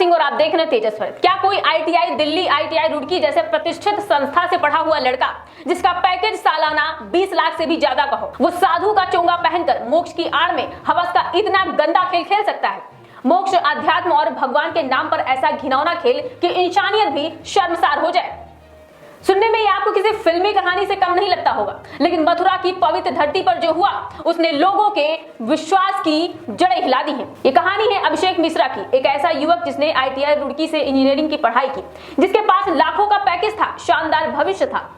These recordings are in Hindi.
सिंह और आप देख रहे हैं तेजस पर। क्या कोई आईटीआई दिल्ली, आईटीआई रुड़की जैसे प्रतिष्ठित संस्था से पढ़ा हुआ लड़का जिसका पैकेज सालाना 20 लाख से भी ज्यादा का हो, वो साधु का चोंगा पहनकर मोक्ष की आड़ में हवस का इतना गंदा खेल खेल सकता है? मोक्ष, अध्यात्म और भगवान के नाम पर ऐसा घिनौना खेल कि इंसानियत भी शर्मसार हो जाए। सुनने में ये आपको किसी फिल्मी कहानी से कम नहीं लगता होगा, लेकिन मथुरा की पवित्र धरती पर जो हुआ उसने लोगों के विश्वास की जड़ें हिला दी हैं। ये कहानी है अभिषेक मिश्रा की, एक ऐसा युवक जिसने आईटीआई रुड़की से इंजीनियरिंग की पढ़ाई की, जिसके पास लाखों का पैकेज था, शानदार भविष्य था,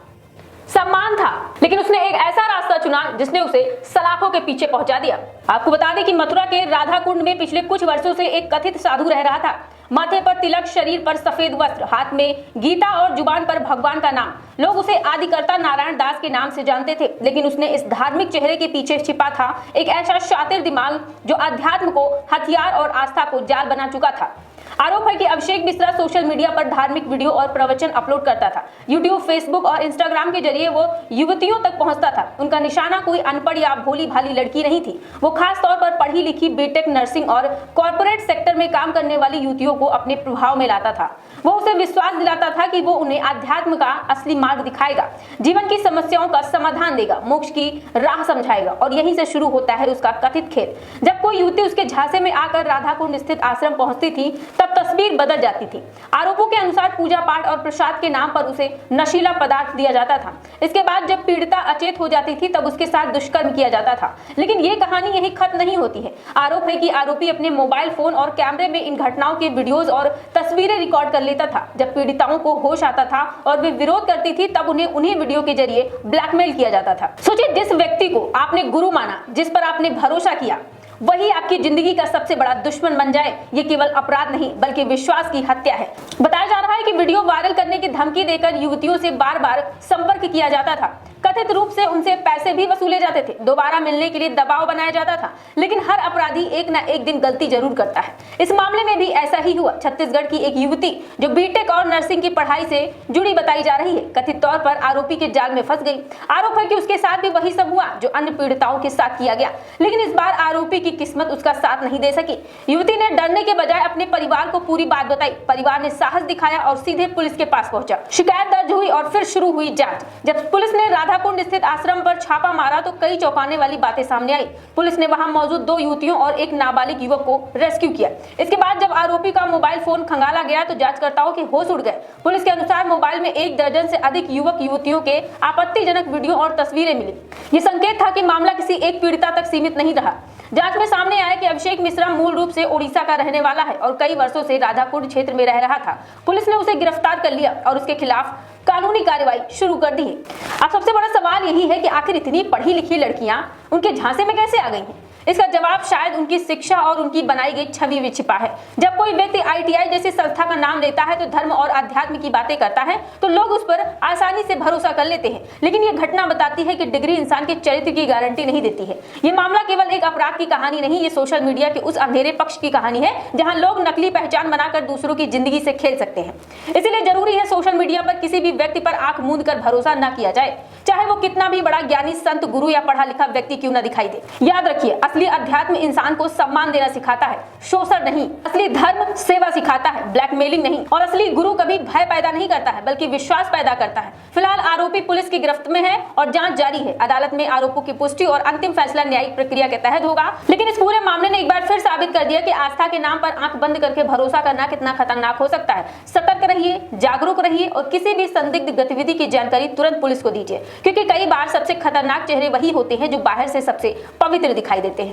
सम्मान था, लेकिन उसने एक ऐसा रास्ता चुना जिसने उसे सलाखों के पीछे पहुंचा दिया। आपको बता दें कि मथुरा के राधा कुंड में पिछले कुछ वर्षों से एक कथित साधु रह रहा था। माथे पर तिलक, शरीर पर सफेद वस्त्र, हाथ में गीता और जुबान पर भगवान का नाम। लोग उसे आदिकर्ता नारायण दास के नाम से जानते थे, लेकिन उसने इस धार्मिक चेहरे के पीछे छिपा था एक ऐसा शातिर दिमाग जो अध्यात्म को हथियार और आस्था को जाल बना चुका था। आरोप है कि अभिषेक मिश्रा सोशल मीडिया पर धार्मिक वीडियो और प्रवचन अपलोड करता था। यूट्यूब, फेसबुक और इंस्टाग्राम के जरिए वो युवतियों तक पहुंचता था। उनका निशाना कोई अनपढ़ या भोली भाली लड़की नहीं थी। वो खास तौर पर पढ़ी लिखी बीटेक, नर्सिंग और कॉर्पोरेट सेक्टर में काम करने वाली युवतियों को अपने प्रभाव में लाता था। वो उसे विश्वास दिलाता था कि वो उन्हें अध्यात्म का असली मार्ग दिखाएगा, जीवन की समस्याओं का समाधान देगा, मोक्ष की राह समझाएगा। और यहीं से शुरू होता है उसका कथित खेल। जब कोई युवती उसके झांसे में आकर राधा कुंड स्थित आश्रम पहुंचती थी, तब तस्वीर बदल जाती थी। आरोपों के अनुसार पूजा पाठ और प्रसाद के नाम पर उसे नशीला पदार्थ दिया जाता था। इसके बाद जब पीड़िता अचेत हो जाती थी, तब उसके साथ दुष्कर्म किया जाता था। लेकिन ये कहानी यही खत्म नहीं होती है। आरोप है कि आरोपी अपने मोबाइल फोन और कैमरे में इन घटनाओं के वीडियोज और तस्वीरें रिकॉर्ड कर लेता था। जब पीड़िताओं को होश आता था और वे विरोध करती थी, तब उन्हीं वीडियो के जरिए ब्लैकमेल किया जाता था। सोचिए, जिस व्यक्ति को आपने गुरु माना, जिस पर आपने भरोसा किया, वही आपकी जिंदगी का सबसे बड़ा दुश्मन बन जाए, ये केवल अपराध नहीं बल्कि विश्वास की हत्या है। बताया जा रहा है कि वीडियो वायरल करने की धमकी देकर युवतियों से बार बार संपर्क किया जाता था। कथित रूप से उनसे पैसे भी वसूले जाते थे। दोबारा मिलने के लिए दबाव बनाया जाता था। लेकिन हर अपराधी एक न एक दिन गलती जरूर करता है। इस मामले में भी ऐसा ही हुआ। छत्तीसगढ़ की एक युवती जो बीटेक और नर्सिंग की पढ़ाई से जुड़ी बताई जा रही है, कथित तौर पर आरोपी के जाल में फंस गई। आरोप है कि उसके साथ भी वही सब हुआ जो अन्य पीड़िताओं के साथ किया गया, लेकिन इस बार आरोपी की किस्मत उसका साथ नहीं दे सकी। युवती ने डरने के बजाय अपने परिवार को पूरी बात बताई। परिवार ने साहस दिखाया और सीधे पुलिस के पास पहुंचा। शिकायत दर्ज हुई और फिर शुरू हुई जांच। जब पुलिस ने राधा कुंड स्थित आश्रम पर छापा मारा तो कई चौंकाने वाली बातें सामने आई। पुलिस ने वहां मौजूद 2 युवतियों और एक नाबालिग युवक को रेस्क्यू किया। इसके बाद जब आरोपी का मोबाइल फोन खंगाला गया तो जांचकर्ताओं के होश उड़ गए। पुलिस के अनुसार मोबाइल में 1 दर्जन से अधिक युवक युवतियों के आपत्तिजनक वीडियो और तस्वीरें मिली। ये संकेत था कि मामला किसी एक पीड़िता तक सीमित नहीं रहा। जांच में सामने आया कि अभिषेक मिश्रा मूल रूप से ओडिशा का रहने वाला है और कई वर्षों से राधाकुंड क्षेत्र में रह रहा था। पुलिस ने उसे गिरफ्तार कर लिया और उसके खिलाफ कानूनी कार्रवाई शुरू कर दी है। अब सबसे बड़ा सवाल यही है कि आखिर इतनी पढ़ी लिखी लड़कियां उनके झांसे में कैसे आ गई हैं? इसका जवाब शायद उनकी शिक्षा और उनकी बनाई गई छवि में छिपा है। जब कोई व्यक्ति आईटीआई जैसी संस्था का नाम लेता है तो धर्म और अध्यात्म की बातें करता है तो लोग उस पर आसानी से भरोसा कर लेते हैं। लेकिन ये घटना बताती है कि डिग्री इंसान के चरित्र की गारंटी नहीं देती है। ये मामला केवल एक अपराध की कहानी नहीं, ये सोशल मीडिया के उस अंधेरे पक्ष की कहानी है जहाँ लोग नकली पहचान बनाकर दूसरों की जिंदगी से खेल सकते हैं। इसीलिए जरूरी है सोशल मीडिया पर किसी भी व्यक्ति पर आंख मूंद कर भरोसा न किया जाए, चाहे वो कितना भी बड़ा ज्ञानी, संत, गुरु या पढ़ा लिखा व्यक्ति क्यों न दिखाई दे। याद रखिए, असली अध्यात्म इंसान को सम्मान देना सिखाता है, शोषण नहीं। असली धर्म सेवा सिखाता है, ब्लैकमेलिंग नहीं। और असली गुरु कभी भय पैदा नहीं करता है बल्कि विश्वास पैदा करता है। फिलहाल आरोपी पुलिस की गिरफ्त में है और जांच जारी है। अदालत में आरोपों की पुष्टि और अंतिम फैसला न्यायिक प्रक्रिया के तहत होगा। लेकिन इस पूरे मामले ने एक बार फिर साबित कर दिया कि आस्था के नाम पर आंख बंद करके भरोसा करना कितना खतरनाक हो सकता है। सतर्क रहिए, जागरूक रहिए और किसी भी संदिग्ध गतिविधि की जानकारी तुरंत पुलिस को दीजिए, क्योंकि कई बार सबसे खतरनाक चेहरे वही होते हैं जो बाहर से सबसे पवित्र दिखाई देते हैं।